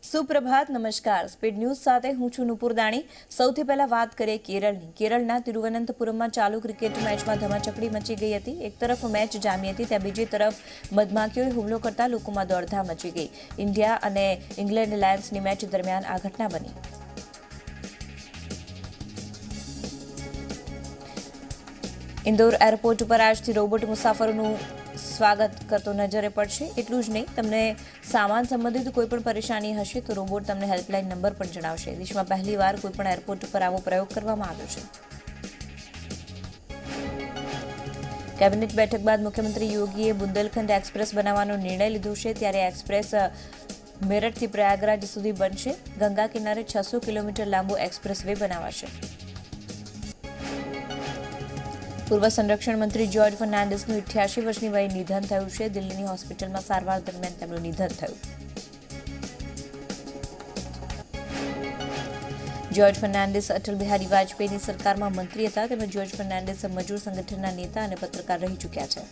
સુપ્રભાત નમસ્કાર speed news સાથે હું છું નુપુર દાણી। સૌથી પહેલા વાત કરીએ કેરળની। કેરળના તિરુવનંતપુરમમાં ચાલુ ક્રિકેટ મેચમાં ધમાચકડી મચી ગઈ હતી। એક તરફ મેચ જામી હતી ત્યાં બીજી તરફ મધમાખીઓએ હુમલો કરતા લોકોમાં દોડધામ મચી ગઈ। ઇન્ડિયા અને ઇંગ્લેન્ડ લાયન્સની મેચ દરમિયાન આ ઘટના બની। ઇન્દોર એરપોર્ટ ઉપર આજથી રોબોટ મુસાફરોનું સ્વાગત કરતો નજરે પડશે। એટલું જ નહીં, તમને સામાન સંબંધિત કોઈપણ પરેશાની હશે તો રોબોટ તમને હેલ્પલાઇન નંબર પણ જણાવશે। દેશમાં પહેલીવાર કોઈપણ એરપોર્ટ ઉપર આવો પ્રયોગ કરવામાં આવ્યો છે। કેબિનેટ બેઠક બાદ મુખ્યમંત્રી યોગીએ બુંદેલખંડ એક્સપ્રેસ બનાવવાનો નિર્ણય લીધો છે। ત્યારે એક્સપ્રેસ મેરઠથી પ્રયાગરાજ સુધી બનશે। ગંગા કિનારે 600 કિલોમીટર લાંબો એક્સપ્રેસ વે બનાવાશે। પૂર્વ સંરક્ષણ મંત્રી જ્યોર્જ ફર્નાન્ડિસનું 88 વર્ષની વયે નિધન થયું છે। દિલ્હીની હોસ્પિટલમાં સારવાર દરમિયાન તેમનું નિધન થયું। જ્યોર્જ ફર્નાન્ડિસ અટલ બિહારી વાજપેયીની સરકારમાં મંત્રી હતા। તેમજ જ્યોર્જ ફર્નાન્ડિસ મજૂર સંગઠનના નેતા અને પત્રકાર રહી ચૂક્યા છે।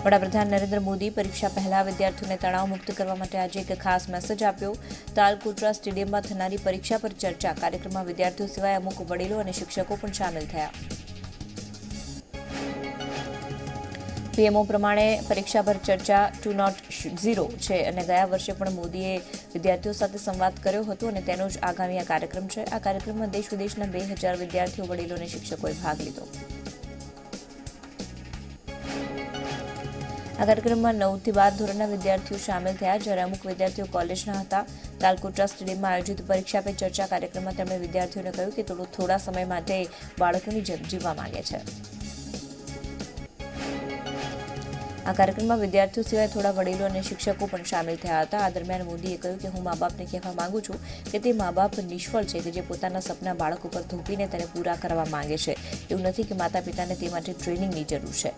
વડાપ્રધાન નરેન્દ્ર મોદી પરીક્ષા પહેલા વિદ્યાર્થીઓને તણાવ મુક્ત કરવા માટે આજે એક ખાસ મેસેજ આપ્યો। તાલકોટરા સ્ટેડિયમમાં થનારી પરીક્ષા પર ચર્ચા કાર્યક્રમમાં વિદ્યાર્થીઓ સિવાય અમુક વડીલો અને શિક્ષકો પણ સામેલ થયા। પીએમઓ પ્રમાણે પરીક્ષા પર ચર્ચા 2.0 છે અને ગયા વર્ષે પણ મોદીએ વિદ્યાર્થીઓ સાથે સંવાદ કર્યો હતો અને તેનો જ આગામી આ કાર્યક્રમ છે। આ કાર્યક્રમમાં દેશ વિદેશના 2000 વિદ્યાર્થીઓ, વડીલો અને શિક્ષકોએ ભાગ લીધો। આ કાર્યક્રમમાં 9 થી 12 ધોરણના વિદ્યાર્થીઓ સામેલ થયા, જ્યારે અમુક વિદ્યાર્થીઓ કોલેજના હતા। તાલકોટરા સ્ટેડિયમમાં આયોજિત પરીક્ષા પે ચર્ચા કાર્યક્રમમાં તેમણે વિદ્યાર્થીઓને કહ્યું કે થોડા સમય માટે બાળકોની જેમ જીવવા માંગે છે। આ કાર્યક્રમમાં વિદ્યાર્થીઓ સિવાય થોડા વડીલો અને શિક્ષકો પણ સામેલ થયા હતા। આ દરમિયાન મોદીએ કહ્યું કે હું મા બાપને કહેવા માંગુ છું કે તે મા બાપ નિષ્ફળ છે કે જે પોતાના સપના બાળકો પર થોપીને તેને પૂરા કરવા માંગે છે। એવું નથી કે માતા પિતાને તે માટે ટ્રેનિંગની જરૂર છે।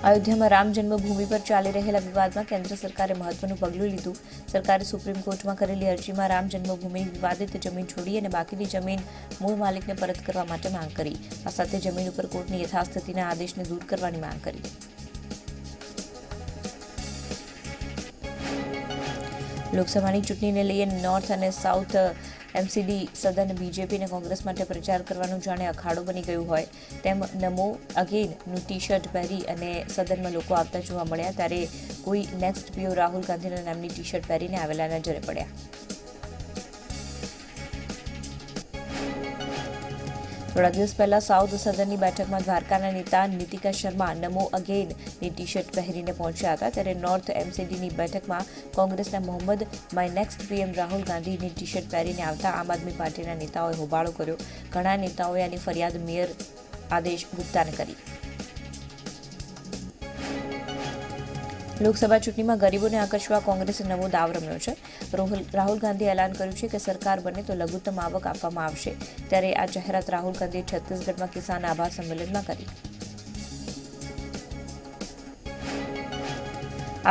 અયોધ્યામાં રામ જન્મભૂમિ પર ચાલી રહેલા વિવાદમાં કેન્દ્ર સરકારે મહત્વનું પગલું લીધું। સરકારે સુપ્રીમ કોર્ટમાં કરેલી અરજીમાં રામ જન્મભૂમિની વિવાદિત જમીન છોડી અને બાકીની જમીન મૂળ માલિકને પરત કરવા માટે માંગ કરી। આ સાથે જમીન ઉપર કોર્ટની યથાસ્થિતિના આદેશને દૂર કરવાની માંગ કરી। લોકસભાની ચૂંટણીને લઈને નોર્થ અને સાઉથ એમસીડી સદન બીજેપી અને કોંગ્રેસ માટે પ્રચાર કરવાનું જાણે અખાડો બની ગયું હોય તેમ નમો અગેનનું ટી શર્ટ પહેરી અને સદનમાં લોકો આવતા જોવા મળ્યા। ત્યારે કોઈ નેક્સ્ટ પીઓ રાહુલ ગાંધીના નામની ટી શર્ટ પહેરીને આવેલા નજરે પડ્યા। થોડા દિવસ પહેલા સાઉથ સદનની બેઠકમાં દ્વારકાના નેતા નીતિકા શર્મા નમો અગેનની ટી શર્ટ પહેરીને પહોંચ્યા હતા। ત્યારે નોર્થ એમસીડીની બેઠકમાં કોંગ્રેસના Mohammad my next PM Rahul ગાંધીની ટી શર્ટ પહેરીને આવતા આમ આદમી પાર્ટીના નેતાઓએ હોબાળો કર્યો। ઘણા નેતાઓએ આની ફરિયાદ મેયર આદેશ ગુપ્તાને કરી। લોકસભા ચૂંટણીમાં ગરીબોને આકર્ષવા કોંગ્રેસે નવો દાવ રમ્યો છે। રાહુલ ગાંધીએ એલાન કર્યું છે કે સરકાર બને તો લઘુત્તમ આવક આપવામાં આવશે। ત્યારે આ જાહેરાત રાહુલ ગાંધીએ છત્તીસગઢમાં કિસાન આભાર સંમેલનમાં કરી।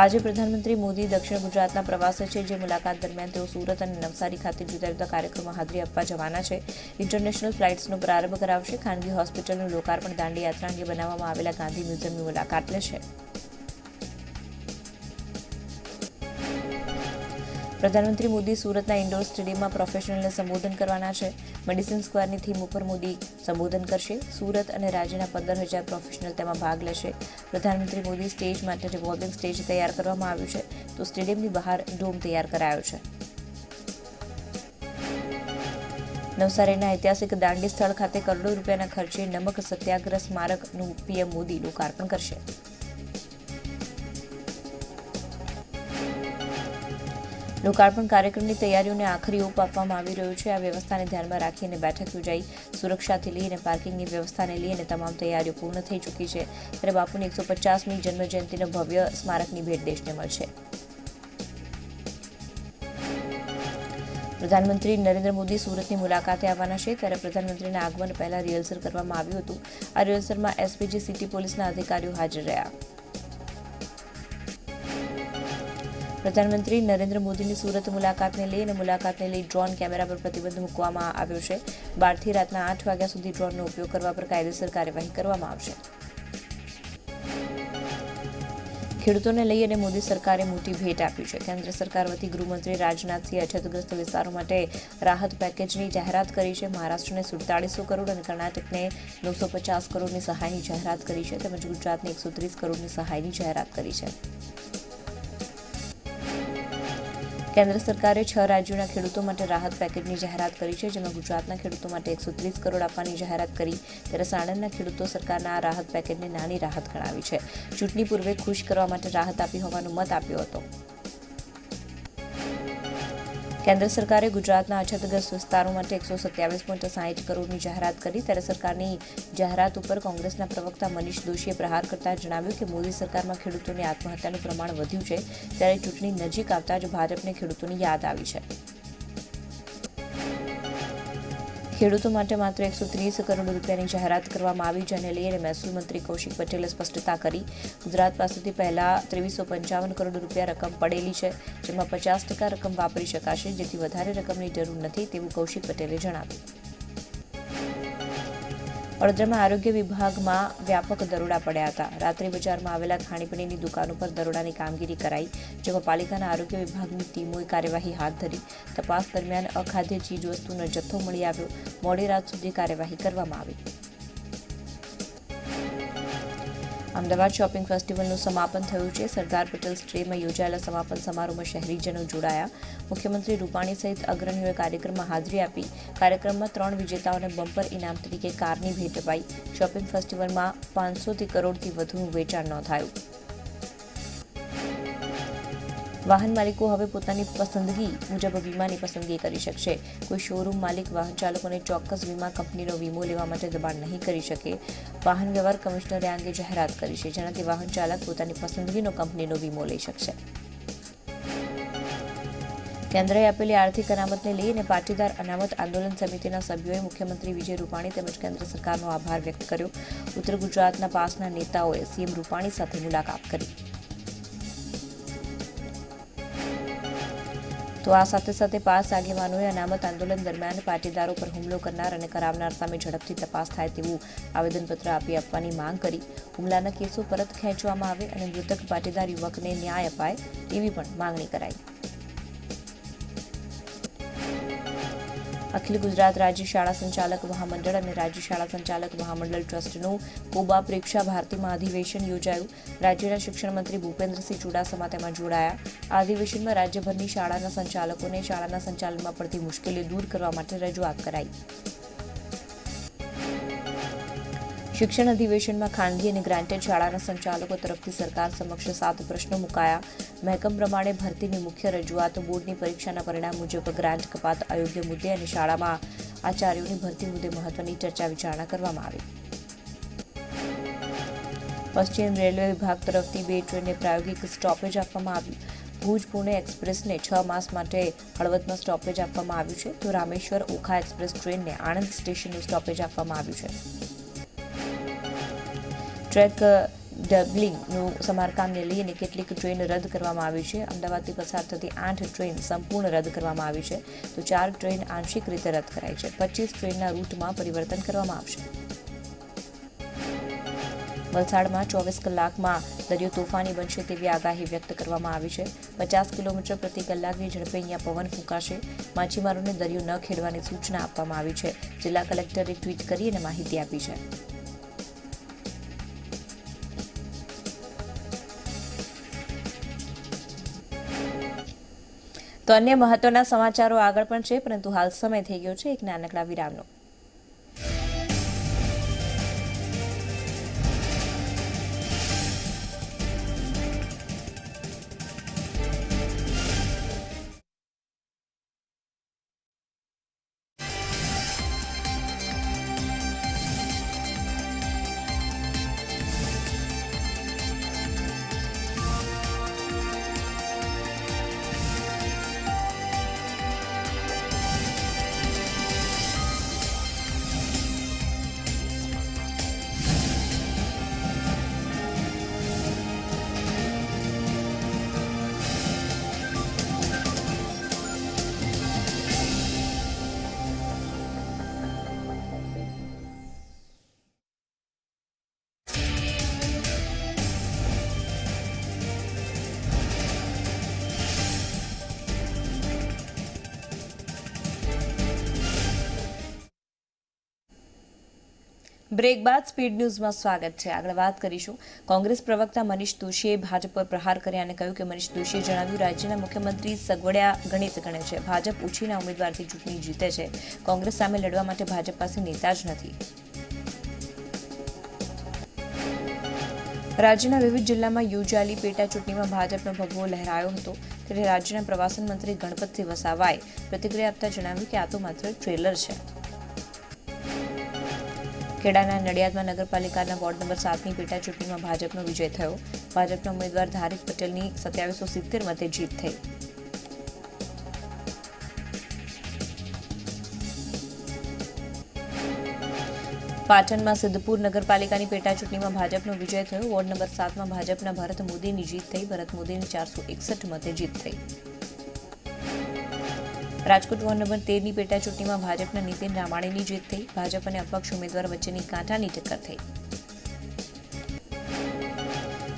આજે પ્રધાનમંત્રી મોદી દક્ષિણ ગુજરાતના પ્રવાસે છે, જે મુલાકાત દરમિયાન તેઓ સુરત અને નવસારી ખાતે જુદા જુદા કાર્યક્રમમાં હાજરી આપવા જવાના છે। ઇન્ટરનેશનલ ફ્લાઇટ્સનો પ્રારંભ કરાવશે। ખાનગી હોસ્પિટલનું લોકાર્પણ, દાંડી યાત્રા અંગે બનાવવામાં આવેલા ગાંધી મ્યુઝિયમની મુલાકાત લેશે। પ્રધાનમંત્રી મોદી સુરતના ઇન્ડોર સ્ટેડિયમમાં પ્રોફેશનલને સંબોધન કરવાના છે। મેડિસિન સ્ક્વેરની થીમ ઉપર મોદી સંબોધન કરશે। સુરત અને રાજ્યના 15,000 પ્રોફેશનલ તેમાં ભાગ લેશે। પ્રધાનમંત્રી મોદી સ્ટેજ માટે રિવોલ્વિંગ સ્ટેજ તૈયાર કરવામાં આવ્યું છે, તો સ્ટેડિયમની બહાર ડોમ તૈયાર કરાયો છે। નવસારીના ઐતિહાસિક દાંડી સ્થળ ખાતે કરોડો રૂપિયાના ખર્ચે નમક સત્યાગ્રહ સ્મારકનું પીએમ મોદી લોકાર્પણ કરશે। લોકાર્પણ કાર્યક્રમની તૈયારીઓને આખરી ઓપ આપવામાં આવી રહ્યો છે। આ વ્યવસ્થાને ધ્યાનમાં રાખીને બેઠક યોજાઈ। સુરક્ષાથી લઈને પાર્કિંગની વ્યવસ્થાને લઈને તમામ તૈયારીઓ પૂર્ણ થઈ ચૂકી છે। ત્યારે બાપુની 150મી જન્મજયંતિનો ભવ્ય સ્મારકની ભેટ દેશને મળશે। પ્રધાનમંત્રી નરેન્દ્ર મોદી સુરતની મુલાકાતે આવવાના છે। ત્યારે પ્રધાનમંત્રીના આગમન પહેલા રિહર્સલ કરવામાં આવ્યું હતું। આ રિહર્સલમાં એસપીજી સિટી પોલીસના અધિકારીઓ હાજર રહ્યા। પ્રધાનમંત્રી નરેન્દ્ર મોદીની સુરત મુલાકાતને લઈ ડ્રોન કેમેરા પર પ્રતિબંધ મૂકવામાં આવ્યો છે। 12 થી રાતના 8 વાગ્યા સુધી ડ્રોનનો ઉપયોગ કરવા પર કાયદેસર કાર્યવાહી કરવામાં આવશે। ખેડૂતોને લઈ અને મોદી સરકારે મોટી ભેટ આપી છે. કેન્દ્ર સરકાર વતી ગૃહમંત્રી રાજનાથસિંહે અછતગ્રસ્ત વિસ્તારો માટે રાહત પેકેજની જાહેરાત કરી છે. મહારાષ્ટ્રને 4700 કરોડ અને કર્ણાટકને 950 કરોડની સહાયની જાહેરાત કરી છે, તેમજ ગુજરાતને 130 કરોડની સહાયની જાહેરાત કરી છે. કેન્દ્ર સરકારે 6 રાજ્યોના ખેડૂતો માટે રાહત પેકેજની જાહેરાત કરી છે, જેમાં ગુજરાતના ખેડૂતો માટે 130 કરોડ આપવાની જાહેરાત કરી, ત્યારે સાણંદના ખેડૂતો સરકારના આ રાહત પેકેજને નાની રાહત ગણાવી છે. ચૂંટણી પૂર્વે ખુશ કરવા માટે રાહત આપી હોવાનો મત આપ્યો હતો. કેન્દ્ર સરકારે ગુજરાતના અછતગ્રસ્ત વિસ્તારો માટે 127.60 કરોડની જાહેરાત કરી, ત્યારે સરકારની જાહેરાત ઉપર કોંગ્રેસના પ્રવક્તા મનીષ દોશીએ પ્રહાર કરતા જણાવ્યું કે મોદી સરકારમાં ખેડૂતોની આત્મહત્યાનું પ્રમાણ વધ્યું છે, ત્યારે ચૂંટણી નજીક આવતા જ ભાજપને ખેડૂતોની યાદ આવી છે. ખેડૂતો માટે માત્ર 130 કરોડ રૂપિયાની જાહેરાત કરવામાં આવી, જેને લઈને મહેસૂલ મંત્રી કૌશિક પટેલે સ્પષ્ટતા કરી. ગુજરાત પાસેથી પહેલા 2355 કરોડ રૂપિયા રકમ પડેલી છે, જેમાં 50% રકમ વાપરી શકાશે, જેથી વધારે રકમની જરૂર નથી તેવું કૌશિક પટેલે જણાવ્યું. વડોદરામાં આરોગ્ય વિભાગમાં વ્યાપક દરોડા પડ્યા હતા. રાત્રિ બજારમાં આવેલા ખાણીપીણીની દુકાનો પર દરોડાની કામગીરી કરાઈ, જેમાં પાલિકાના આરોગ્ય વિભાગની ટીમોએ કાર્યવાહી હાથ ધરી. તપાસ દરમિયાન અખાદ્ય ચીજવસ્તુનો જથ્થો મળી આવ્યો. મોડી રાત સુધી કાર્યવાહી કરવામાં આવી. અમદાવાદ શોપિંગ ફેસ્ટિવલનું સમાપન થયું છે. સરદાર પટેલ સ્ટ્રીટમાં યોજાયેલા સમાપન સમારોહમાં શહેરીજનો જોડાયા. મુખ્યમંત્રી રૂપાણી સહિત અગ્રણીઓએ કાર્યક્રમમાં હાજરી આપી. કાર્યક્રમમાં 3 વિજેતાઓને બમ્પર ઇનામ તરીકે કારની ભેટ અપાઈ. શોપિંગ ફેસ્ટિવલમાં 500 કરોડથી વધુનું વેચાણ નોંધાયું. વાહન માલિકો હવે પોતાની પસંદગી મુજબ વીમાની પસંદગી કરી શકશે. કોઈ શોરૂમ માલિક વાહન ચાલકોને ચોક્કસ વીમા કંપનીનો વીમો લેવા માટે દબાણ નહીં કરી શકે. વાહન વ્યવહાર કમિશનરે આ અંગે જાહેરાત કરી છે, જેનાથી વાહન ચાલક પોતાની પસંદગીનો કંપનીનો વીમો લઈ શકશે. કેન્દ્રએ આપેલી આર્થિક અનામતને લઈને પાટીદાર અનામત આંદોલન સમિતિના સભ્યોએ મુખ્યમંત્રી વિજય રૂપાણી તેમજ કેન્દ્ર સરકારનો આભાર વ્યક્ત કર્યો. ઉત્તર ગુજરાતના પાસના નેતાઓએ સીએમ રૂપાણી સાથે મુલાકાત કરી. તો આ સાથે પાસ આગેવાનોએ અનામત આંદોલન દરમિયાન પાટીદારો પર હુમલો કરનાર અને કરાવનાર સામે ઝડપથી તપાસ થાય તેવું આવેદનપત્ર આપવાની માંગ કરી. હુમલાના કેસો પરત ખેંચવામાં આવે અને મૃતક પાટીદાર યુવકને ન્યાય અપાય તેવી પણ માંગણી કરાઈ. અખિલ ગુજરાત રાજ્ય શાળા સંચાલક મહામંડળ અને રાજ્ય શાળા સંચાલક મહામંડળ ટ્રસ્ટનું કોબા પ્રેક્ષા ભારતીમાં અધિવેશન યોજાયું. રાજ્યના શિક્ષણ મંત્રી ભૂપેન્દ્રસિંહ ચુડાસમા તેમાં જોડાયા. આ અધિવેશનમાં રાજ્યભરની શાળાના સંચાલકોને શાળાના સંચાલનમાં પડતી મુશ્કેલીઓ દૂર કરવા માટે રજૂઆત કરાઈ. શિક્ષણ અધિવેશનમાં ખાનગી અને ગ્રાન્ટેડ શાળાના સંચાલકો તરફથી સરકાર સમક્ષ 7 પ્રશ્નો મુકાયા. મહેકમ પ્રમાણે ભરતીની મુખ્ય રજૂઆતો બોર્ડની પરીક્ષાના પરિણામ મુજબ ગ્રાન્ટ કપાત અયોગ્ય મુદ્દે અને શાળામાં આચાર્યોની ભરતી મુદ્દે મહત્વની ચર્ચા વિચારણા કરવામાં આવી. પશ્ચિમ રેલવે વિભાગ તરફથી 2 ટ્રેનને પ્રાયોગિક સ્ટોપેજ આપવામાં આવ્યું. ભુજ પુણે એક્સપ્રેસને 6 માસ માટે હળવદમાં સ્ટોપેજ આપવામાં આવ્યું છે, તો રામેશ્વર ઓખા એક્સપ્રેસ ટ્રેનને આણંદ સ્ટેશનનું સ્ટોપેજ આપવામાં આવ્યું છે. ટ્રેક ડબલિંગનું સમારકામને લઈને કેટલીક ટ્રેન રદ કરવામાં આવી છે. અમદાવાદથી પસાર થતી 8 ટ્રેન સંપૂર્ણ રદ કરવામાં આવી છે, તો 4 ટ્રેન આંશિક રીતે રદ કરાઈ છે. 25 ટ્રેનના રૂટમાં પરિવર્તન કરવામાં આવશે. વલસાડમાં 24 કલાકમાં દરિયો તોફાની બનશે તેવી આગાહી વ્યક્ત કરવામાં આવી છે. 50 કિલોમીટર પ્રતિ કલાકની ઝડપે અહીંયા પવન ફૂંકાશે. માછીમારોને દરિયો ન ખેડવાની સૂચના આપવામાં આવી છે. જિલ્લા કલેક્ટરે ટ્વીટ કરી અને માહિતી આપી છે. તો અન્ય મહત્વના સમાચારો આગળ પણ છે, પરંતુ હાલ સમય થઈ ગયો છે એક નાનકડા વિરામનો. બ્રેક બાદ સ્પીડ ન્યૂઝમાં સ્વાગત છે. આગળ વાત કરીશું. કોંગ્રેસ પ્રવક્તા મનીષ દોશીએ ભાજપ પર પ્રહાર કર્યા અને કહ્યું કે મનીષ દોશીએ જણાવ્યું રાજ્યના મુખ્યમંત્રી સગવડ્યા ગણિત ગણે છે. ભાજપ ઉછીના ઉમેદવારથી ચૂંટણી જીતે છે. કોંગ્રેસ સામે લડવા માટે ભાજપ પાસે નેતા જ નથી. રાજ્યના વિવિધ જિલ્લામાં યોજાયેલી પેટા ચૂંટણીમાં ભાજપનો ભગવો લહેરાયો હતો. ત્યારે રાજ્યના પ્રવાસન મંત્રી ગણપતસિંહ વસાવાએ પ્રતિક્રિયા આપતા જણાવ્યું કે આ તો માત્ર ટ્રેલર છે. ખેડાના નડિયાદમાં નગરપાલિકાના વોર્ડ નંબર 7ની પેટા ચૂંટણીમાં ભાજપનો વિજય થયો. ભાજપના ઉમેદવાર ધારિક પટેલની 2770 મતે જીત થઈ. પાટણમાં સિદ્ધપુર નગરપાલિકાની પેટા ચૂંટણીમાં ભાજપનો વિજય થયો. વોર્ડ નંબર 7માં ભાજપના ભરત મોદીની જીત થઈ. ભરત મોદીની 461 મતે જીત થઈ. રાજકોટ વોર્ડ નંબર 13ની પેટા ચૂંટણીમાં ભાજપના નીતિન રામાણીની જીત થઈ. ભાજપ અને અપક્ષ ઉમેદવાર વચ્ચેની કાંટાની ટક્કર થઈ.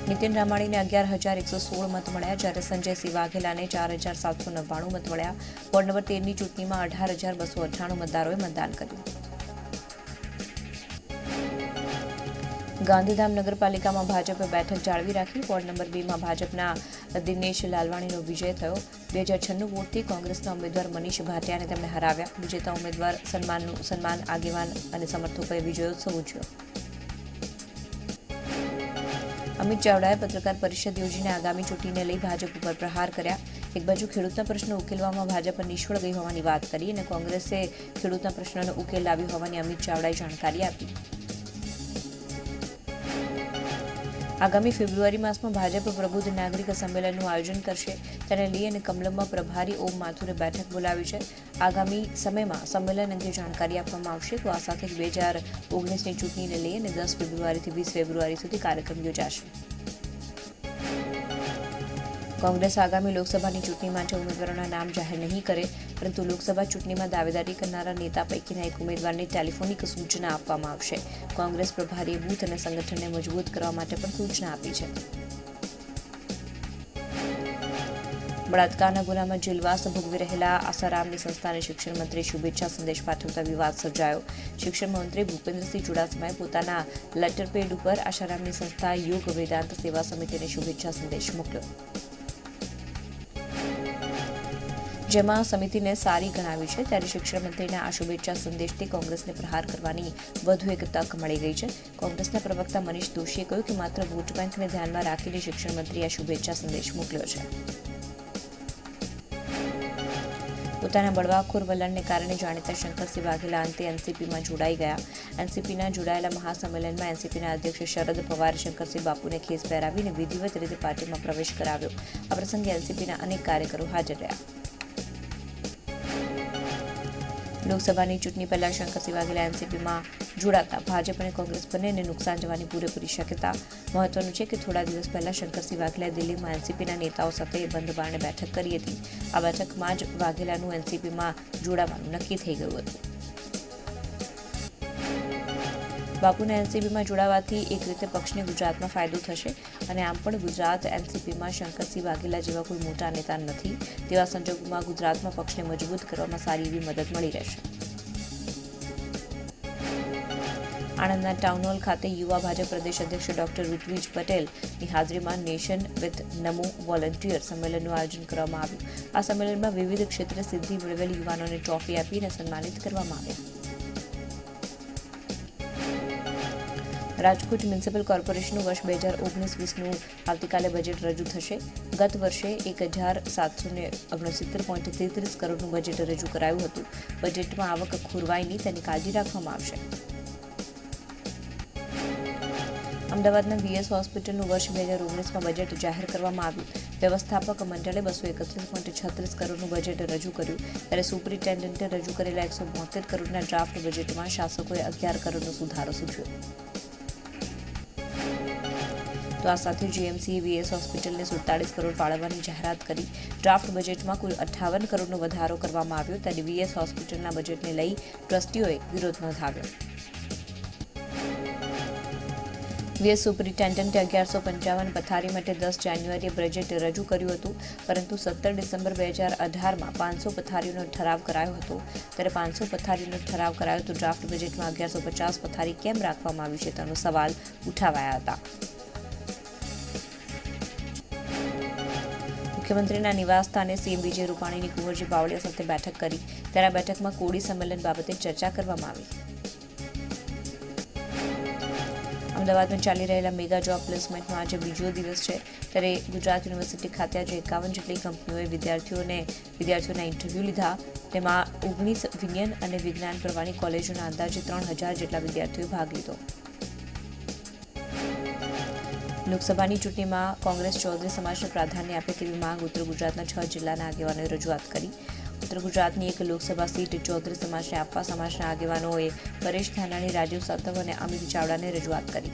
નીતિન રામાણીને 11,116 મત મળ્યા, જ્યારે સંજયસિંહ વાઘેલાને 4,799 મત મળ્યા. વોર્ડ નંબર 13ની ચૂંટણીમાં 18,298 મતદારોએ મતદાન કર્યું. ગાંધીધામ નગરપાલિકામાં ભાજપે બેઠક જાળવી રાખી. વોર્ડ નંબર 2માં ભાજપના દિનેશ લાલવાણીનો વિજય થયો. 2096 વોટથી કોંગ્રેસના ઉમેદવાર મનીષ ભાટિયાને તેમણે હરાવ્યા. વિજેતા ઉમેદવાર સન્માન આગેવાન અને સમર્થકોએ વિજયોત્સવ ઉજવ્યો. અમિત ચાવડાએ પત્રકાર પરિષદ યોજીને આગામી ચૂંટણીને લઈ ભાજપ ઉપર પ્રહાર કર્યા. એક બાજુ ખેડૂતના પ્રશ્નો ઉકેલવામાં ભાજપ નિષ્ફળ ગઈ હોવાની વાત કરી અને કોંગ્રેસે ખેડૂતના પ્રશ્નોનો ઉકેલ લાવ્યો હોવાની અમિત ચાવડાએ જાણકારી આપી. આગામી ફેબ્રુઆરી માસમાં ભાજપ પ્રબુદ્ધ નાગરિક સંમેલનનું આયોજન કરશે. તેને લઈ અને કમલમમાં પ્રભારી ઓમ માથુરે બેઠક બોલાવી છે. આગામી સમયમાં સંમેલન અંગે જાણકારી આપવામાં આવશે. તો આ સાથે 2019ની ચૂંટણીને લઈ અને 10 ફેબ્રુઆરીથી 20 ફેબ્રુઆરી સુધી કાર્યક્રમ યોજાશે. કોંગ્રેસ આગામી લોકસભાની ચૂંટણી માટે ઉમેદવારોના નામ જાહેર નહીં કરે, પરંતુ લોકસભા ચૂંટણીમાં દાવેદારી કરનારા નેતા પૈકીના એક ઉમેદવારને ટેલિફોનિક સૂચના આપવામાં આવશે. કોંગ્રેસ પ્રભારીએ બૂથ અને સંગઠનને મજબૂત કરવા માટે પણ સૂચના આપી છે. બળાત્કારના ગુનામાં જેલવાસ ભોગવી રહેલા આસારામની સંસ્થાને શિક્ષણ મંત્રી શુભેચ્છા સંદેશ પાઠવતા વિવાદ સર્જાયો. શિક્ષણ મંત્રી ભૂપેન્દ્રસિંહ ચુડાસમાએ પોતાના લેટર પેડ ઉપર આસારામની સંસ્થા યોગ વેદાંત સેવા સમિતિને શુભેચ્છા સંદેશ મોકલ્યો, જેમાં સમિતિને સારી ગણાવી છે. ત્યારે શિક્ષણ મંત્રીના આ શુભેચ્છા સંદેશથી કોંગ્રેસને પ્રહાર કરવાની વધુ એક તક મળી ગઈ છે. કોંગ્રેસના પ્રવક્તા મનીષ દોશીએ કહ્યું કે માત્ર વોટ બેંકને ધ્યાનમાં રાખીને શિક્ષણ મંત્રીએ આ શુભેચ્છા સંદેશ મોકલ્યો છે. પોતાના બળવાખોર વલણને કારણે જાણીતા શંકરસિંહ વાઘેલા અંતે એનસીપીમાં જોડાઈ ગયા. એનસીપીના જોડાયેલા મહાસંમેલનમાં એનસીપીના અધ્યક્ષ શરદ પવારે શંકરસિંહ બાપુને ખેસ પહેરાવીને વિધિવત રીતે પાર્ટીમાં પ્રવેશ કરાવ્યો. આ પ્રસંગે એનસીપીના અનેક કાર્યકરો હાજર રહ્યા. લોકસભાની ચૂંટણી પહેલા શંકરસિંહ વાઘેલા એનસીપીમાં જોડાતા ભાજપ અને કોંગ્રેસ બંનેને નુકસાન જવાની પૂરેપૂરી શક્યતા. મહત્વનું છે કે થોડા દિવસ પહેલા શંકરસિંહ વાઘેલાએ દિલ્હીમાં એનસીપીના નેતાઓ સાથે બંધ બારણે બેઠક કરી હતી. આ બેઠકમાં જ વાઘેલાનું એનસીપીમાં જોડાવાનું નક્કી થઈ ગયું હતું. બાપુના એનસીપીમાં જોડાવાથી એક રીતે પક્ષને ગુજરાતમાં ફાયદો થશે અને આમ પણ ગુજરાત એનસીપીમાં શંકરસિંહ વાઘેલા જેવા કોઈ મોટા નેતા નથી. તેવા સંજોગોમાં ગુજરાતમાં પક્ષને મજબૂત કરવામાં સારી એવી મદદ મળી રહેશે. આણંદના ટાઉન હોલ ખાતે યુવા ભાજપ પ્રદેશ અધ્યક્ષ ડોક્ટર ઋત્વિજ પટેલની હાજરીમાં નેશન વિથ નમો વોલન્ટિયર સંમેલનનું આયોજન કરવામાં આવ્યું. આ સંમેલનમાં વિવિધ ક્ષેત્રે સિદ્ધિ મેળવેલ યુવાનોને ટ્રોફી આપીને સન્માનિત કરવામાં આવ્યા. રાજકોટ મ્યુનિસિપલ કોર્પોરેશનનું વર્ષ 2019-20નું આવતીકાલે બજેટ રજૂ થશે. ગત વર્ષે 1,769.33 કરોડનું બજેટ રજૂ કરાયું હતું. બજેટમાં આવક ખોરવાય નહીં તેની કાળજી રાખવામાં આવશે. અમદાવાદના વીએસ હોસ્પિટલનું વર્ષ 2019માં બજેટ જાહેર કરવામાં આવ્યું. વ્યવસ્થાપક મંડળે 231.36 કરોડનું બજેટ રજૂ કર્યું. ત્યારે સુપરિન્ટેન્ડન્ટે રજૂ કરેલા 172 કરોડના ડ્રાફ્ટ બજેટમાં શાસકોએ 11 કરોડનો સુધારો સૂચવ્યો. તો આ સાથે જીએમસીએ વીએસ હોસ્પિટલને 47 કરોડ ફાળવવાની જાહેરાત કરી. ડ્રાફ્ટ બજેટમાં કુલ 58 કરોડનો વધારો કરવામાં આવ્યો. ત્યારે વીએસ હોસ્પિટલના બજેટને લઈ ટ્રસ્ટીઓએ વિરોધ નોંધાવ્યો. વીએસ સુપરિન્ટેન્ડન્ટે 1155 પથારી માટે 10 જાન્યુઆરીએ બજેટ રજૂ કર્યું હતું, પરંતુ 17 ડિસેમ્બર 2018માં 500 પથારીઓનો ઠરાવ કરાયો હતો. ત્યારે 500 પથારીનો ઠરાવ કરાયો તો ડ્રાફ્ટ બજેટમાં 1150 પથારી કેમ રાખવામાં આવી છે તેનો સવાલ ઉઠાવાયા હતા. મુખ્યમંત્રીના નિવાસસ્થાને સીએમ વિજય રૂપાણીની કુંવરજી બાવળિયા સાથે બેઠક કરી. ત્યારે આ બેઠકમાં કોળી સંમેલન બાબતે ચર્ચા કરવામાં આવી. અમદાવાદમાં ચાલી રહેલા મેગા જોબ પ્લેસમેન્ટનો આજે બીજો દિવસ છે. ત્યારે ગુજરાત યુનિવર્સિટી ખાતે આજે 51 જેટલી કંપનીઓએ વિદ્યાર્થીઓના ઇન્ટરવ્યૂ લીધા. તેમાં 19 વિજ્ઞાન અને વિજ્ઞાન પ્રવાહની કોલેજોના અંદાજે 3000 જેટલા વિદ્યાર્થીઓએ ભાગ લીધો. લોકસભાની ચૂંટણીમાં કોંગ્રેસ ચૌધરી સમાજને પ્રાધાન્ય આપે તેવી માંગ ઉત્તર ગુજરાતના 6 જિલ્લાના આગેવાનોએ રજૂઆત કરી. ઉત્તર ગુજરાતની એક લોકસભા સીટ ચૌધરી સમાજને આપવા સમાજના આગેવાનોએ પરેશ ધાનાણી, રાજીવ સાતવ અને અમિત ચાવડાને રજૂઆત કરી.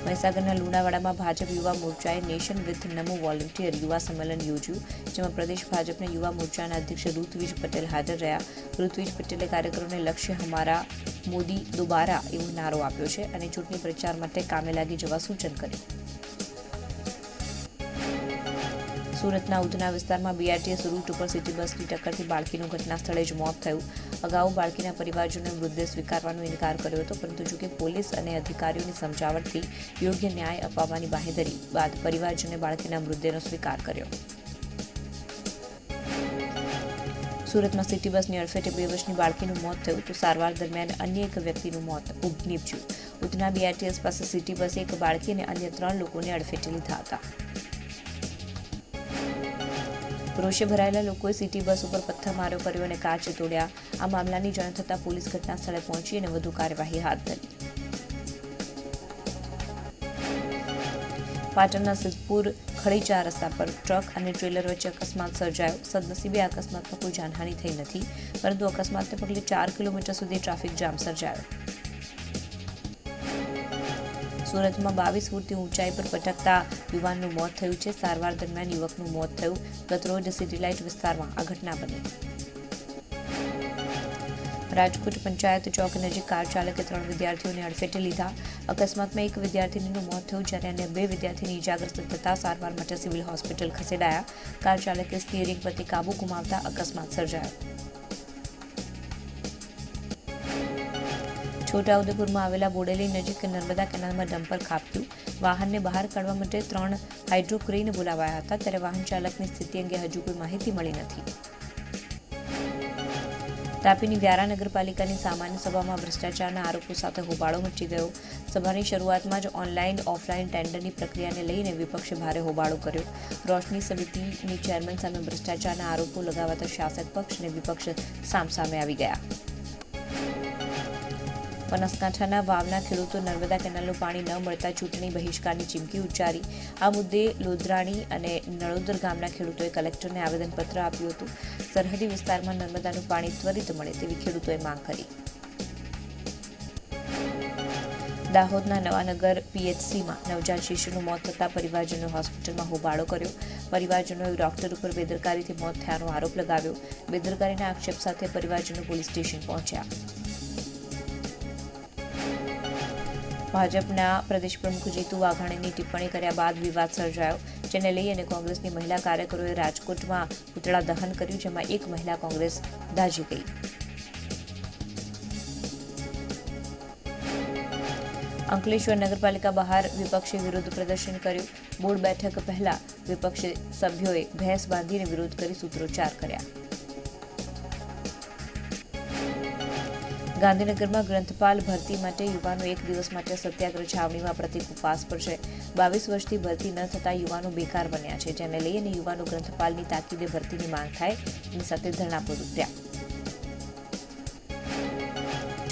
મહીસાગરના લુણાવાડામાં ભાજપ યુવા મોરચાએ નેશન વિથ નમો વોલન્ટિયર યુવા સંમેલન યોજ્યું, જેમાં પ્રદેશ ભાજપના યુવા મોરચાના અધ્યક્ષ ઋત્વિજ પટેલ હાજર રહ્યા. ઋત્વિજ પટેલે કાર્યકરોને લક્ષ્ય હમારા મોદી દોબારા એવો નારો આપ્યો છે અને ચૂંટણી પ્રચાર માટે કામે લાગી જવા સૂચન કર્યું. સુરતના ઉધના વિસ્તારમાં બીઆરટીએસ રૂટ ઉપર સિટી બસની ટક્કરથી બાળકીનું ઘટના સ્થળે જ મોત થયું. અગાઉ બાળકીના પરિવારજનોએ મૃતદેહ સ્વીકારવાનો ઇનકાર કર્યો હતો, પરંતુ જોકે પોલીસ અને અધિકારીઓની સમજાવટથી યોગ્ય ન્યાય અપાવવાની બાંહેધરી બાદ પરિવારજનોએ બાળકીના મૃતદેહનો સ્વીકાર કર્યો. સુરતમાં સિટી બસની અડફેટે 2 વર્ષની બાળકીનું મોત થયું તો સારવાર દરમિયાન અન્ય એક વ્યક્તિનું મોત નીપજ્યું. ઉધના બીઆરટીએસ પાસે સિટી બસે એક બાળકી અને અન્ય 3 લોકોને અડફેટે લીધા હતા. રોષે ભરાયેલા લોકોએ સિટી બસ ઉપર પથ્થરમારો કર્યો અને કાચ તોડ્યા. આ મામલાની જાણ થતાં પોલીસ ઘટના સ્થળે પહોંચી અને વધુ કાર્યવાહી હાથ ધરી. પાટણના સિદ્ધપુર ખડીચા રસ્તા પર ટ્રક અને ટ્રેલર વચ્ચે અકસ્માત સર્જાયો. સદનસીબે આ અકસ્માતમાં કોઈ જાનહાનિ થઈ નથી, પરંતુ અકસ્માતને પગલે 4 કિલોમીટર સુધી ટ્રાફિક જામ સર્જાયો. સુરતમાં 22 ફૂટથી ઊંચાઈ પર પટકતા યુવાનનું મોત થયું છે. સારવાર દરમિયાન યુવકનું મોત થયું. ગતરોજ સિટી લાઇટ વિસ્તારમાં આ ઘટના બની. રાજકોટ પંચાયત ચોક નજીક કાર ચાલકે 3 વિદ્યાર્થીઓને અડફેટે લીધા. અકસ્માતમાં એક વિદ્યાર્થીનીનું મોત થયું, જ્યારે અન્ય 2 વિદ્યાર્થીની ઇજાગ્રસ્ત થતા સારવાર માટે સિવિલ હોસ્પિટલ ખસેડાયા. કાર ચાલકે સ્ટીયરિંગ પરથી કાબુ ગુમાવતા અકસ્માત સર્જાયો. છોટાઉદેપુરમાં આવેલા બોડેલી નજીક નર્મદા કેનાલમાં ડમ્પર ખાબક્યું. વાહનને બહાર કાઢવા માટે 3 હાઇડ્રોક્રેન બોલાવાયા હતા, ત્યારે વાહન ચાલકની સ્થિતિ અંગે હજુ કોઈ માહિતી મળી નથી. તાપીની વ્યારા નગરપાલિકાની સામાન્ય સભામાં ભ્રષ્ટાચારના આરોપો સાથે હોબાળો મચી ગયો. સભાની શરૂઆતમાં જ ઓનલાઈન ઓફલાઈન ટેન્ડરની પ્રક્રિયાને લઈને વિપક્ષે ભારે હોબાળો કર્યો. રોશની સમિતિની ચેરમેન સામે ભ્રષ્ટાચારના આરોપો લગાવાતા શાસક પક્ષ અને વિપક્ષ સામસામે આવી ગયા. બનાસકાંઠાના વાવના ખેડૂતો નર્મદા કેનાલનું પાણી ન મળતા ચૂંટણી બહિષ્કારની ચીમકી ઉચ્ચારી. આ મુદ્દે લોધરાણી અને નળોદર ગામના ખેડૂતોએ કલેક્ટરને આવેદનપત્ર આપ્યું હતું. સરહદી વિસ્તારમાં નર્મદાનું પાણી ત્વરિત મળે તેવી ખેડૂતોએ માંગ કરી. દાહોદના નવાનગર પીએચસીમાં નવજાત શિશુનું મોત થતાં પરિવારજનોએ હોસ્પિટલમાં હોબાળો કર્યો. પરિવારજનોએ ડોક્ટર ઉપર બેદરકારીથી મોત થયાનો આરોપ લગાવ્યો. બેદરકારીના આક્ષેપ સાથે પરિવારજનો પોલીસ સ્ટેશન પહોંચ્યા. ભાજપના પ્રદેશ પ્રમુખ જીતુ વાઘાણીની ટિપ્પણી કર્યા બાદ વિવાદ સર્જાયો, જેને લઈ અને કોંગ્રેસની મહિલા કાર્યકરોએ રાજકોટમાં પૂતળા દહન કર્યું, જેમાં એક મહિલા કોંગ્રેસ દાઝી ગઈ. અંકલેશ્વર નગરપાલિકા બહાર વિપક્ષે વિરોધ પ્રદર્શન કર્યું. બોર્ડ બેઠક પહેલા વિપક્ષી સભ્યોએ ભેંસ બાંધીને વિરોધ કરી સૂત્રોચ્ચાર કર્યા. ગાંધીનગરમાં ગ્રંથપાલ ભરતી માટે યુવાનો 1 દિવસ માટે સત્યાગ્રહ છાવણીમાં પ્રતિક ઉપવાસ પર છે. 22 વર્ષથી ભરતી ન થતા યુવાનો બેકાર બન્યા છે, જેને લઈને યુવાનો ગ્રંથપાલની તાકીદે ભરતીની માંગ થાય એની સાથે ધરણા પર ઉતર્યા.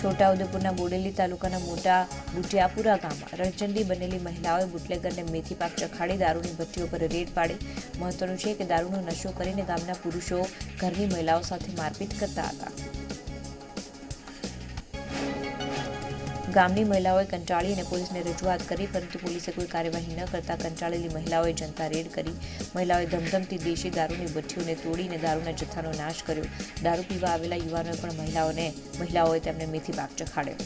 છોટાઉદેપુરના બોડેલી તાલુકાના મોટા બુટિયાપુરા ગામમાં રણચંડી બનેલી મહિલાઓએ બુટલેગરને મેથી પાક ચખાડી દારૂની ભઠ્ઠીઓ પર રેડ પાડી. મહત્વનું છે કે દારૂનો નશો કરીને ગામના પુરુષો ઘરની મહિલાઓ સાથે મારપીટ કરતા હતા. ગામની મહિલાઓએ કંટાળી અને પોલીસને રજૂઆત કરી, પરંતુ પોલીસે કોઈ કાર્યવાહી ન કરતા કંટાળેલી મહિલાઓએ જનતા રેડ કરી. મહિલાઓએ ધમધમતી દેશી દારૂની ભઠ્ઠીઓને તોડીને દારૂના જથ્થાનો નાશ કર્યો. દારૂ પીવા આવેલા યુવાનોએ પણ મહિલાઓએ તેમને મેથી પાક ચખાડ્યો.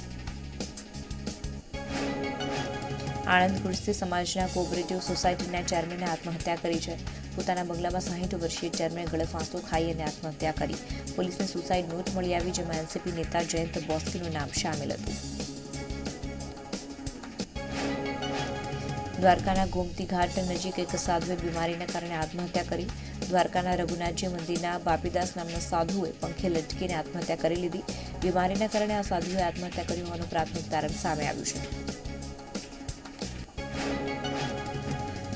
આણંદ કૃષિ સમાજના કોઓપરેટિવ સોસાયટીના ચેરમેને આત્મહત્યા કરી છે. પોતાના બંગલામાં 60 વર્ષીય ચેરમેને ગળે ફાંસો ખાઈ અને આત્મહત્યા કરી. પોલીસને સુસાઇડ નોટ મળી આવી, જેમાં એનસીપી નેતા જયંત બોસ્કીનું નામ શામેલ હતું. દ્વારકાના ગોમતી ઘાટ નજીક એક સાધુએ બીમારીના કારણે આત્મહત્યા કરી. દ્વારકાના રઘુનાથજી મંદિરના બાપીદાસ નામના સાધુએ પંખે લટકીને આત્મહત્યા કરી લીધી. બીમારીના કારણે આ સાધુએ આત્મહત્યા કરી હોવાનું પ્રાથમિક તારણ સામે આવ્યું છે.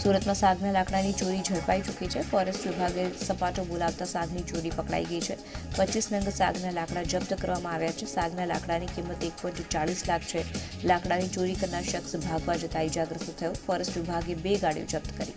સુરતમાં સાગના લાકડાની ચોરી ઝડપાઈ ચૂકી છે. ફોરેસ્ટ વિભાગે સપાટો બોલાવતા સાગની ચોરી પકડાઈ ગઈ છે. 25 નંગ સાગના લાકડા જપ્ત કરવામાં આવ્યા છે. સાગના લાકડાની કિંમત 1.40 લાખ છે. લાકડાની ચોરી કરનાર શખ્સ ભાગવા જતા ઇજાગ્રસ્ત થયો. ફોરેસ્ટ વિભાગે 2 ગાડીઓ જપ્ત કરી.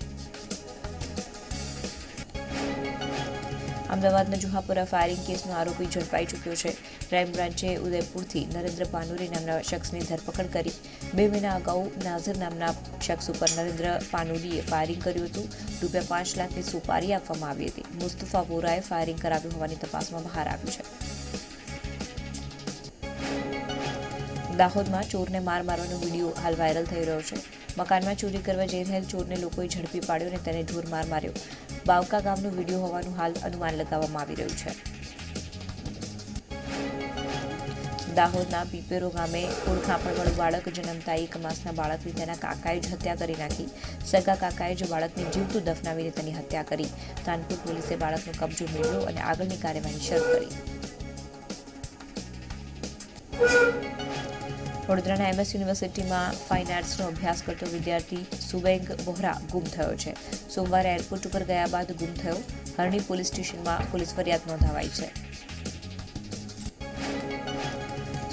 અમદાવાદના જુહાપુરા ફાયરિંગ કેસનો આરોપી ઝડપાઈ ચૂક્યો છે. ક્રાઇમ બ્રાન્ચે ઉદયપુરથી નરેન્દ્ર પાનુરી નામના શખ્સની ધરપકડ કરી. 2 મહિના અગાઉ નાઝર નામના શખ્સ ઉપર નરેન્દ્ર પાનુરીએ ફાયરિંગ કર્યું હતું. ₹5 લાખની સુપારી આપવામાં આવી હતી. મુસ્તફા વોરાએ ફાયરિંગ કરાવ્યું હોવાની તપાસમાં બહાર આવ્યું છે. દાહોદમાં ચોરને માર મારવાનો વિડીયો હાલ વાયરલ થઈ રહ્યો છે. મકાનમાં ચોરી કરવા જઈ રહેલ ચોરને લોકોએ ઝડપી પાડ્યો અને તેને ઢોર માર માર્યો. બાવકા ગામનો વિડીયો હોવાનું હાલ અનુમાન લગાવવામાં આવી રહ્યું છે. દાહોદના પીપેરો ગામે ઓળખાણવાળું બાળક જન્મતા 1 માસના બાળકની તેના કાકાએ જ હત્યા કરી નાખી. સગા કાકાએ જ બાળકને જીવતું દફનાવીને તેની હત્યા કરી. તાનપુર પોલીસે બાળકનો કબજો મેળવ્યો અને આગળની કાર્યવાહી શરૂ કરી. વડોદરાના MS યુનિવર્સિટીમાં ફાઇન આર્ટ્સનો અભ્યાસ કરતો વિદ્યાર્થી સુબેગ બોહરા ગુમ થયો છે. સોમવારે એરપોર્ટ ઉપર ગયા બાદ ગુમ થયો. હરણી પોલીસ સ્ટેશનમાં પોલીસ ફરિયાદ નોંધાવાઈ છે.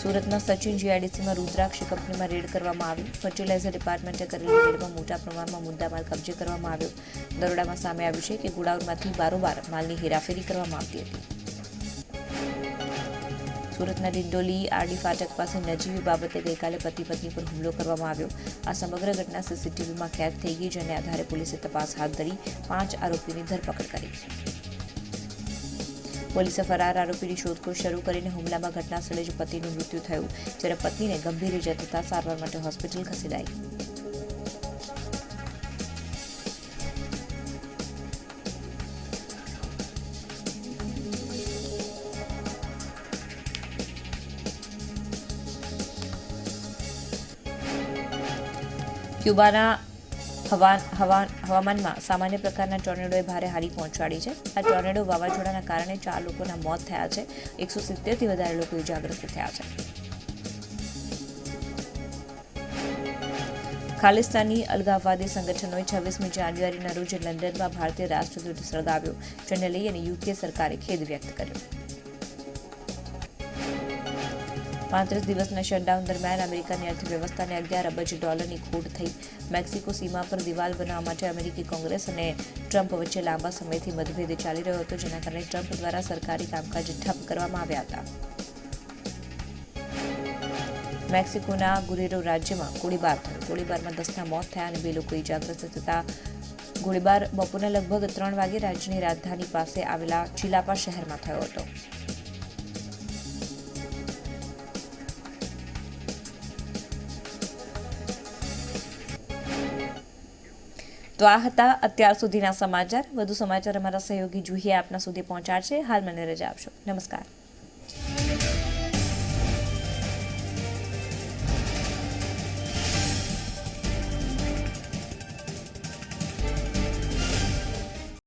સુરતના સચિન GIDCમાં રુદ્રાક્ષ કંપનીમાં રેડ કરવામાં આવી. ફર્ટિલાઇઝર ડિપાર્ટમેન્ટે કરેલી રેડમાં મોટા પ્રમાણમાં મુદ્દામાલ કબજે કરવામાં આવ્યો. દરોડામાં સામે આવ્યું છે કે ગોડાઉનમાંથી બારોબાર માલની હેરાફેરી કરવામાં આવતી હતી. સુરતના ડિંડોલી આરડી ફાટક પાસે નજીવી બાબતે ગઈકાલે પતિ પત્ની પર હુમલો કરવામાં આવ્યો. આ સમગ્ર ઘટના CCTVમાં કેદ થઈ ગઈ, જેને આધારે પોલીસે તપાસ હાથ ધરી 5 આરોપીની ધરપકડ કરી. પોલીસે ફરાર આરોપીની શોધખોળ શરૂ કરીને હુમલામાં ઘટના સ્થળે જ પતિનું મૃત્યુ થયું, જ્યારે પત્નીને ગંભીર ઇજા થતાં સારવાર માટે હોસ્પિટલ ખસેડાઈ. ક્યુબાના હવામાનમાં સામાન્ય પ્રકારના ટોર્નેડોએ ભારે હાનિ પહોંચાડી છે. આ ટોર્નેડો વાવાઝોડાના કારણે 4 લોકોના મોત થયા છે. 170થી વધારે લોકો ઇજાગ્રસ્ત થયા છે. ખાલિસ્તાની અલગાવવાદી સંગઠનોએ 26મી જાન્યુઆરીના રોજ લંડનમાં ભારતીય રાષ્ટ્રધ્વજ સળગાવ્યો, જેને લઈ અને UK સરકારે ખેદ વ્યક્ત કર્યો. 35 દિવસના શટડાઉન દરમિયાન અમેરિકાની અર્થવ્યવસ્થાને $11 અબજ ખોટ થઈ. મેક્સિકો સીમા પર દિવાલ બનાવવા માટે અમેરિકી કોંગ્રેસ અને ટ્રમ્પ વચ્ચે લાંબા સમયથી મતભેદ ચાલી રહ્યો હતો, જેના કારણે ટ્રમ્પ દ્વારા સરકારી કામકાજ ઠપ કરવામાં આવ્યા હતા. મેક્સિકોના ગુરેરો રાજ્યમાં ગોળીબાર થયો. ગોળીબારમાં 10ના મોત થયા અને 2 લોકો ઇજાગ્રસ્ત થતા. ગોળીબાર બપોરના લગભગ 3 વાગે રાજ્યની રાજધાની પાસે આવેલા ચિલાપા શહેરમાં થયો હતો. તો આ હતા અત્યાર સુધીના સમાચાર. વધુ સમાચાર અમારા સહયોગી જુહિયા આપના સુધી પહોંચાડશે. હાલ મને રજા આપશો. નમસ્કાર.